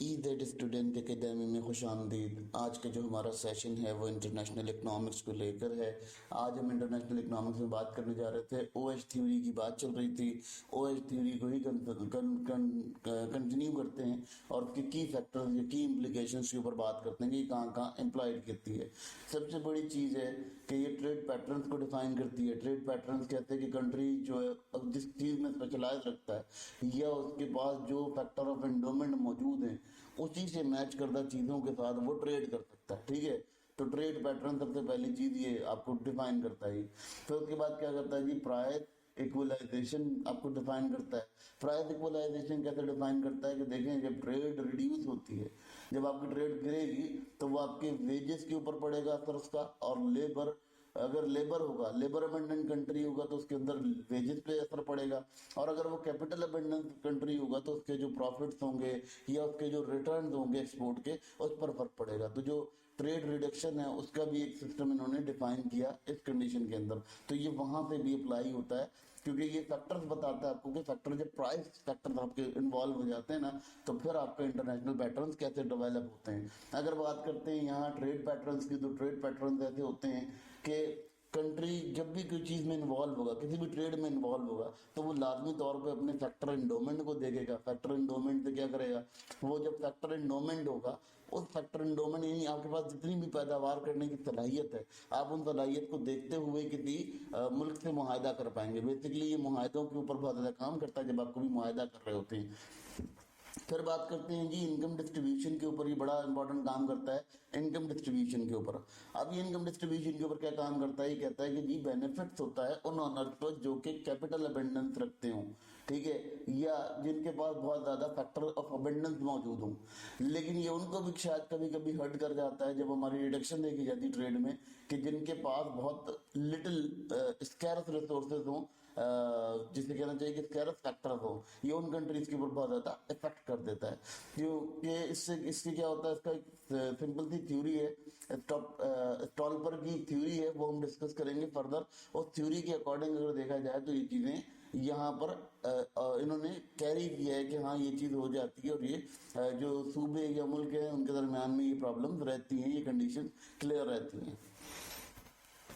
E that student academy में खुशामदीद। आज का जो हमारा सेशन है वो इंटरनेशनल इकनॉमिक्स को लेकर है। आज हम इंटरनेशनल इकनॉमिक्स में बात करने जा रहे थे। ओएच थ्योरी की बात चल रही थी। ओएच थ्योरी को ही कंटिन्यू करते हैं और उसके की फैक्टर्स या की इम्प्लीकेशंस के ऊपर बात करते हैं कि कहाँ कहाँ एम्प्लॉयड करती है। सबसे बड़ी चीज़ है कि ये ट्रेड पैटर्न्स को डिफाइन करती है। ट्रेड पैटर्न्स कहते हैं कि कंट्री जो है अब जिस चीज़ में स्पेशलाइज रखता है या उसके पास जो फैक्टर ऑफ एंडोमेंट मौजूद हैं उसी से मैच करता चीज़ों के साथ वो ट्रेड कर सकता है। ठीक है, तो ट्रेड पैटर्न सबसे पहली चीज़ ये आपको डिफाइन करता है। फिर उसके बाद क्या करता है जी, प्राइस इक्वलाइजेशन आपको डिफाइन करता है। प्राइस इक्वलाइजेशन कैसे डिफाइन करता है कि देखें, जब ट्रेड रिड्यूस होती है, जब आपकी ट्रेड गिरेगी तो वो आपके वेजेस के ऊपर पड़ेगा असर उसका, और लेबर, अगर लेबर होगा, लेबर अबंडेंट कंट्री होगा तो उसके अंदर वेजेस पे असर पड़ेगा, और अगर वो कैपिटल अबंडेंट कंट्री होगा तो उसके जो प्रॉफिट्स होंगे या उसके जो रिटर्न होंगे एक्सपोर्ट के, उस पर फर्क पड़ेगा। तो जो ट्रेड रिडक्शन है उसका भी एक सिस्टम इन्होंने डिफाइन किया इस कंडीशन के अंदर। तो ये वहां से भी अप्लाई होता है, क्योंकि ये फैक्टर्स बताता है आपको कि फैक्टर, जब प्राइस फैक्टर्स आपके इन्वॉल्व हो जाते हैं ना, तो फिर आपके इंटरनेशनल पैटर्न्स कैसे डेवलप होते हैं। अगर बात करते हैं यहाँ ट्रेड पैटर्न्स की, तो ट्रेड पैटर्न्स ऐसे होते हैं कि कंट्री जब भी कोई चीज़ में इन्वॉल्व होगा, किसी भी ट्रेड में इन्वॉल्व होगा, तो वो लाजमी तौर पे अपने फैक्टर एंडोमेंट को देखेगा। फैक्टर एंडोमेंट से क्या करेगा, वो जब फैक्टर एंडोमेंट होगा, उस फैक्टर एंडोमेंट यानी आपके पास जितनी भी पैदावार करने की सलाहियत है, आप उन सलाहियत को देखते हुए किसी मुल्क से मुआहदा कर पाएंगे। बेसिकली ये मुआहदों के ऊपर बहुत ज़्यादा काम करता है जब आप कभी मुआहदा कर रहे होते हैं। फिर बात करते हैं जी इनकम डिस्ट्रीब्यूशन के ऊपर। ये बड़ा इंपॉर्टेंट काम करता है इनकम डिस्ट्रीब्यूशन के ऊपर। अब ये इनकम डिस्ट्रीब्यूशन के ऊपर क्या काम करता है, ये कहता है कि जी बेनिफिट्स होता है उन ओनर्स पर जो कि कैपिटल अबेंडेंस रखते हों, ठीक है, या जिनके पास बहुत ज्यादा फैक्टर ऑफ अबेंडेंस मौजूद हो। लेकिन ये उनको भी शायद कभी कभी हर्ट कर जाता है जब हमारी रिडक्शन देखी जाती है ट्रेड में, कि जिनके पास बहुत लिटिल स्कैर्स रिसोर्सेज हों, जिसे कहना चाहिए कि स्कैरस फैक्टर हो, ये उन कंट्रीज के ऊपर बहुत ज्यादा इफेक्ट कर देता है। क्योंकि इससे इससे क्या होता है, इसका एक सिंपल सी थ्योरी है, स्टॉल्पर की थ्योरी है, वो हम डिस्कस करेंगे फर्दर। उस थ्योरी के अकॉर्डिंग अगर देखा जाए तो ये चीजें यहाँ पर इन्होंने कैरी किया है कि हाँ ये चीज हो जाती है, और ये जो सूबे या मुल्क है उनके दरमियान में ये प्रॉब्लम्स रहती हैं, ये कंडीशन क्लियर रहती हैं।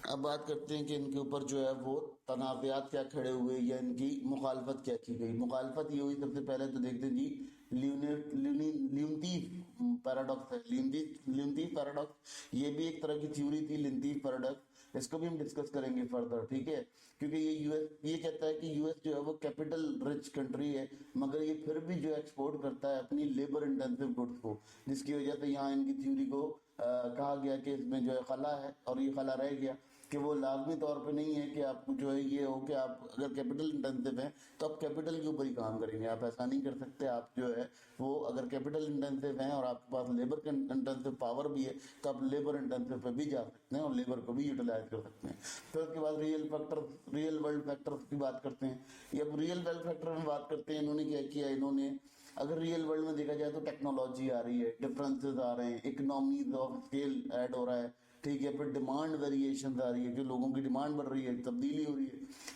अब बात करते हैं कि इनके ऊपर जो है वो तनाज़ात क्या खड़े हुए या इनकी मुखालफत क्या की गई। मुखालफत ये हुई, सबसे पहले तो देखते हैं जी लियोनतीफ पैराडॉक्स है। लियोनतीफ पैराडॉक्स ये भी एक तरह की थ्योरी थी, लियोनतीफ पैराडॉक्स। इसको भी हम डिस्कस करेंगे फर्दर, ठीक है, क्योंकि ये यूएस ये कहता है कि यूएस जो है वो कैपिटल रिच कंट्री है, मगर ये फिर भी जो एक्सपोर्ट करता है अपनी लेबर इंटेंसिव गुड्स को, जिसकी वजह से यहाँ इनकी थ्योरी को कहा गया कि इसमें जो है खला है, और ये खला रह गया कि वो लाजमी तौर पे नहीं है कि आपको जो है ये हो कि आप अगर कैपिटल इंटेंसिव हैं तो आप कैपिटल के ऊपर ही काम करेंगे। आप ऐसा नहीं कर सकते। आप जो है वो अगर कैपिटल इंटेंसिव हैं और आपके पास लेबर इंटेंसिव पावर भी है, तो आप लेबर इंटेंसिव पे भी जा सकते हैं और लेबर को भी यूटिलाइज कर सकते हैं। फिर उसके बाद रियल वर्ल्ड फैक्टर की बात करते हैं। ये अब रियल वर्ल्ड फैक्टर में बात करते हैं, इन्होंने क्या किया, इन्होंने अगर रियल वर्ल्ड में देखा जाए तो टेक्नोलॉजी आ रही है, डिफरेंसेस आ रहे हैं, इकोनॉमीज ऑफ स्केल ऐड हो रहा है, ठीक है, फिर डिमांड वेरिएशन आ रही है, जो लोगों की डिमांड बढ़ रही है, तब्दीली हो रही है।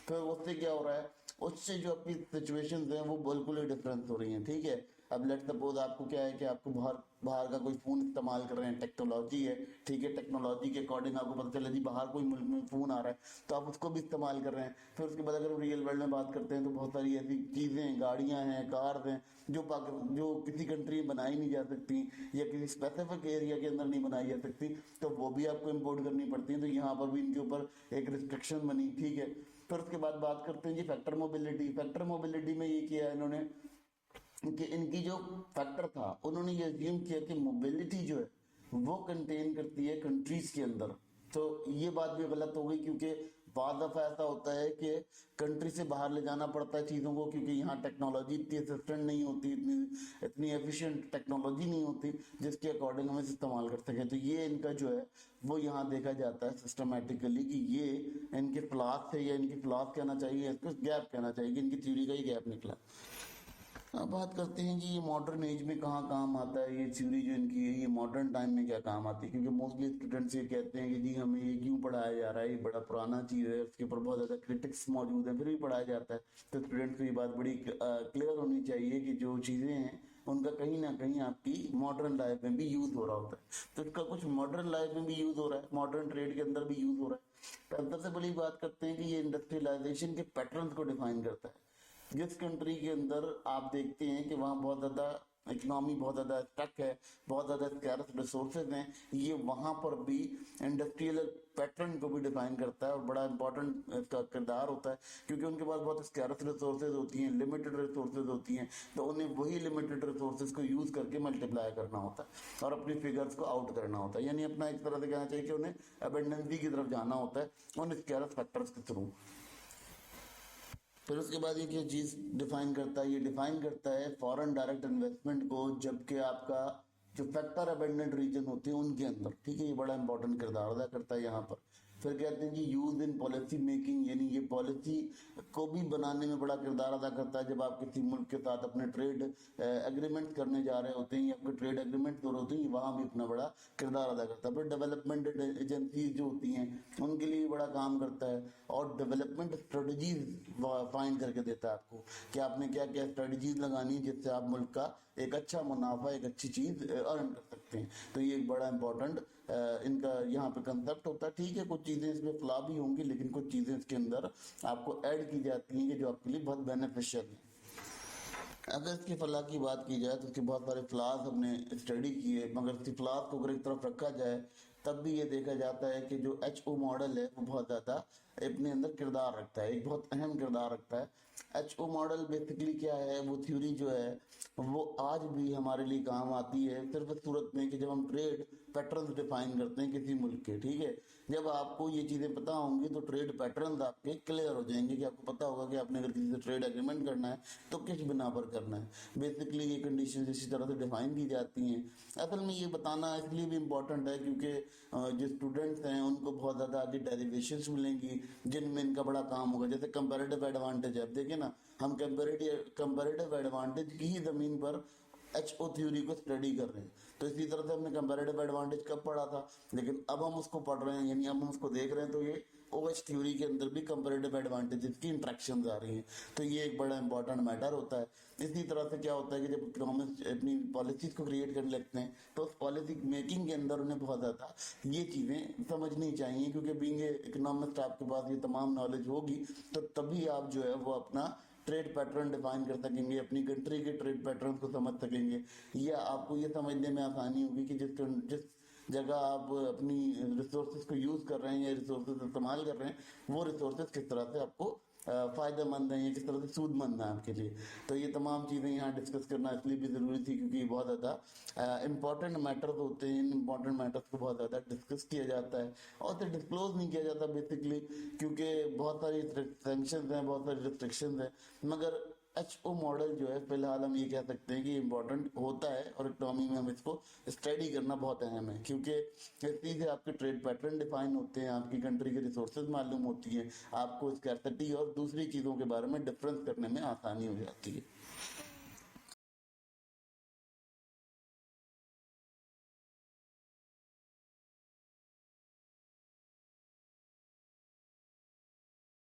फिर उससे क्या हो रहा है, उससे जो आपकी सिचुएशंस हैं वो बिल्कुल ही डिफरेंस हो रही हैं, ठीक है। अब लेट सपोज आपको क्या है कि आपको बाहर बाहर का कोई फोन इस्तेमाल कर रहे हैं, टेक्नोलॉजी है, ठीक है, टेक्नोलॉजी के अकॉर्डिंग आपको पता चला जी बाहर कोई मुल्क में फोन आ रहा है तो आप उसको भी इस्तेमाल कर रहे हैं। फिर उसके बाद अगर रियल वर्ल्ड में बात करते हैं तो बहुत सारी ऐसी चीजें, गाड़ियां हैं, कार्स हैं, जो किसी कंट्री में बनाई नहीं जा सकती या किसी स्पेसिफिक एरिया के अंदर नहीं बनाई जा सकती, तो वो भी आपको इम्पोर्ट करनी पड़ती है। तो यहाँ पर भी इनके ऊपर एक रिस्ट्रिक्शन बनी, ठीक है। फिर उसके बाद बात करते हैं जी फैक्टर मोबिलिटी। फैक्टर मोबिलिटी में ये किया है इन्होंने कि इनकी जो फैक्टर था, उन्होंने ये अज्यूम किया कि मोबिलिटी जो है वो कंटेन करती है कंट्रीज के अंदर। तो ये बात भी गलत हो गई, क्योंकि बाद दफा ऐसा होता है कि कंट्री से बाहर ले जाना पड़ता है चीज़ों को, क्योंकि यहाँ टेक्नोलॉजी इतनी असिस्टेंट नहीं होती, इतनी एफिशिएंट टेक्नोलॉजी नहीं होती जिसके अकॉर्डिंग हम इसे इस्तेमाल कर सकें। तो ये इनका जो है वो यहाँ देखा जाता है सिस्टमेटिकली कि ये इनके फ्लॉस है, या इनकी फ्लॉस कहना चाहिए, इसको गैप कहना चाहिए कि इनकी थ्योरी का ही गैप निकला। अब बात करते हैं जी ये मॉडर्न एज में कहाँ काम आता है ये थ्योरी जो इनकी है, ये मॉडर्न टाइम में क्या काम आती है, क्योंकि मोस्टली स्टूडेंट्स ये कहते हैं कि जी हमें ये क्यों पढ़ाया जा रहा है, ये बड़ा पुराना चीज़ है, उसके ऊपर बहुत ज़्यादा क्रिटिक्स मौजूद है, फिर भी पढ़ाया जाता है। तो स्टूडेंट्स को ये बात बड़ी क्लियर होनी चाहिए कि जो चीज़ें हैं उनका कहीं ना कहीं आपकी मॉडर्न लाइफ में भी यूज़ हो रहा होता है। तो इसका कुछ मॉडर्न लाइफ में भी यूज़ हो रहा है, मॉडर्न ट्रेड के अंदर भी यूज़ हो रहा है। तो अंदर से बड़ी बात करते हैं कि ये इंडस्ट्रियलाइजेशन के पैटर्न्स को डिफाइन करता है। जिस कंट्री के अंदर आप देखते हैं कि वहाँ बहुत ज़्यादा इकोनॉमी बहुत ज़्यादा स्टक है, बहुत ज़्यादा स्कैर्स रिसोर्सेज हैं, ये वहाँ पर भी इंडस्ट्रियल पैटर्न को भी डिफाइन करता है और बड़ा इंपॉर्टेंट इसका किरदार होता है, क्योंकि उनके पास बहुत स्कैर्स रिसोर्सेज होती हैं, लिमिटेड रिसोर्सेज होती हैं, तो उन्हें वही लिमिटेड रिसोर्सेज को यूज़ करके मल्टीप्लाई करना होता है और अपनी फिगर्स को आउट करना होता है, यानी अपना एक तरह से कहना चाहिए कि उन्हें अबेंडेंसी की तरफ जाना होता है उन स्कैर्स फैक्टर्स के थ्रू। फिर उसके बाद ये क्या चीज डिफाइन करता है, ये डिफाइन करता है फॉरेन डायरेक्ट इन्वेस्टमेंट को, जबकि आपका जो फैक्टर अबेंडेंट रीजन होते हैं उनके अंदर, ठीक है, ये बड़ा इंपॉर्टेंट किरदार अदा करता है यहाँ पर। फिर कहते हैं जी यूज इन पॉलिसी मेकिंग, यानी ये पॉलिसी को भी बनाने में बड़ा किरदार अदा करता है। जब आप किसी मुल्क के साथ अपने ट्रेड एग्रीमेंट करने जा रहे होते हैं या आपके ट्रेड एग्रीमेंट हो रहे होते हैं, वहाँ भी अपना बड़ा किरदार अदा करता है। फिर डेवलपमेंट एजेंसी जो होती हैं उनके लिए बड़ा काम करता है और डेवलपमेंट स्ट्रेटजीज फाइंड करके देता है आपको कि आपने क्या क्या स्ट्रेटजीज लगानी है जिससे आप मुल्क का एक अच्छा मुनाफा, एक अच्छी चीज अर्न कर सकते हैं। तो ये एक बड़ा इंपॉर्टेंट इनका यहाँ पे कंसेप्ट होता है। ठीक है, कुछ चीजें इसमें फ्लॉ भी होंगी, लेकिन कुछ चीजें इसके अंदर आपको ऐड की जाती हैं कि जो आपके लिए बहुत बेनिफिशियल है। अगर इसके फ्लॉ की बात की जाए तो इसके बहुत सारे फ्लॉज हमने स्टडी किए, मगर इसके फ्लॉज को अगर एक तरफ रखा जाए तब भी ये देखा जाता है कि जो HO मॉडल है वो बहुत ज़्यादा अपने अंदर किरदार रखता है, एक बहुत अहम किरदार रखता है। HO मॉडल बेसिकली क्या है, वो थ्योरी जो है वो आज भी हमारे लिए काम आती है, सिर्फ इस सूरत में कि जब हम ट्रेड पैटर्न डिफाइन करते हैं किसी मुल्क के, ठीक है, जब आपको ये चीज़ें पता होंगी तो ट्रेड पैटर्न आपके क्लियर हो जाएंगे कि आपको पता होगा कि आपने अगर किसी से ट्रेड एग्रीमेंट करना है तो किस बिना पर करना है। बेसिकली ये कंडीशन इसी तरह से डिफाइन की जाती हैं। असल में ये बताना इसलिए भी इम्पोर्टेंट है क्योंकि जो स्टूडेंट्स हैं उनको बहुत ज़्यादा आगे डेरिवेशंस मिलेंगी जिनमें इनका बड़ा काम होगा। जैसे कंपैरेटिव एडवांटेज है, अब देखिए ना, हम कंपैरेटिव एडवांटेज की ही ज़मीन पर HO थ्योरी को स्टडी कर रहे हैं। तो इसी तरह से हमने कंपैरेटिव एडवांटेज कब पढ़ा था, लेकिन अब हम उसको पढ़ रहे हैं, यानी अब हम उसको देख रहे हैं, तो ये OH थ्योरी के अंदर भी कंपैरेटिव एडवांटेजेस की इंट्रैक्शंस आ रही हैं। तो ये एक बड़ा इंपॉर्टेंट मैटर होता है। इसी तरह से क्या होता है कि जब इकोनॉमिक्स अपनी पॉलिसीज को क्रिएट करने लगते हैं तो उस पॉलिसी मेकिंग के अंदर उन्हें बहुत ज़्यादा ये चीज़ें समझनी चाहिए, क्योंकि बीइंग इकोनॉमिस्ट आपके पास ये तमाम नॉलेज होगी तो तभी आप जो है वो अपना ट्रेड पैटर्न डिफाइन कर सकेंगे, अपनी कंट्री के ट्रेड पैटर्न को समझ सकेंगे, या आपको ये समझने में आसानी होगी कि जिस जगह आप अपनी रिसोर्सेज को यूज कर रहे हैं या रिसोर्सेज इस्तेमाल कर रहे हैं वो रिसोर्सेज किस तरह से आपको फायदेमंद है या किस तरह से सूदमंद है आपके लिए। तो ये तमाम चीज़ें यहाँ डिस्कस करना इसलिए भी ज़रूरी थी क्योंकि ये बहुत ज़्यादा इंपॉर्टेंट मैटर्स होते हैं। इन इंपॉर्टेंट मैटर्स को बहुत ज़्यादा डिस्कस किया जाता है और फिर डिस्क्लोज नहीं किया जाता बेसिकली, क्योंकि बहुत सारी सेंक्शंस हैं, बहुत सारी रिस्ट्रिक्शंस हैं। मगर HO मॉडल जो है फिलहाल हम ये कह सकते हैं कि इम्पोर्टेंट होता है और इकोनॉमी में हम इसको स्टडी करना बहुत अहम है, क्योंकि इसी से आपके ट्रेड पैटर्न डिफाइन होते हैं, आपकी कंट्री के रिसोर्सेज मालूम होती हैं, आपको स्कैर्सिटी और दूसरी चीज़ों के बारे में डिफरेंस करने में आसानी हो जाती है।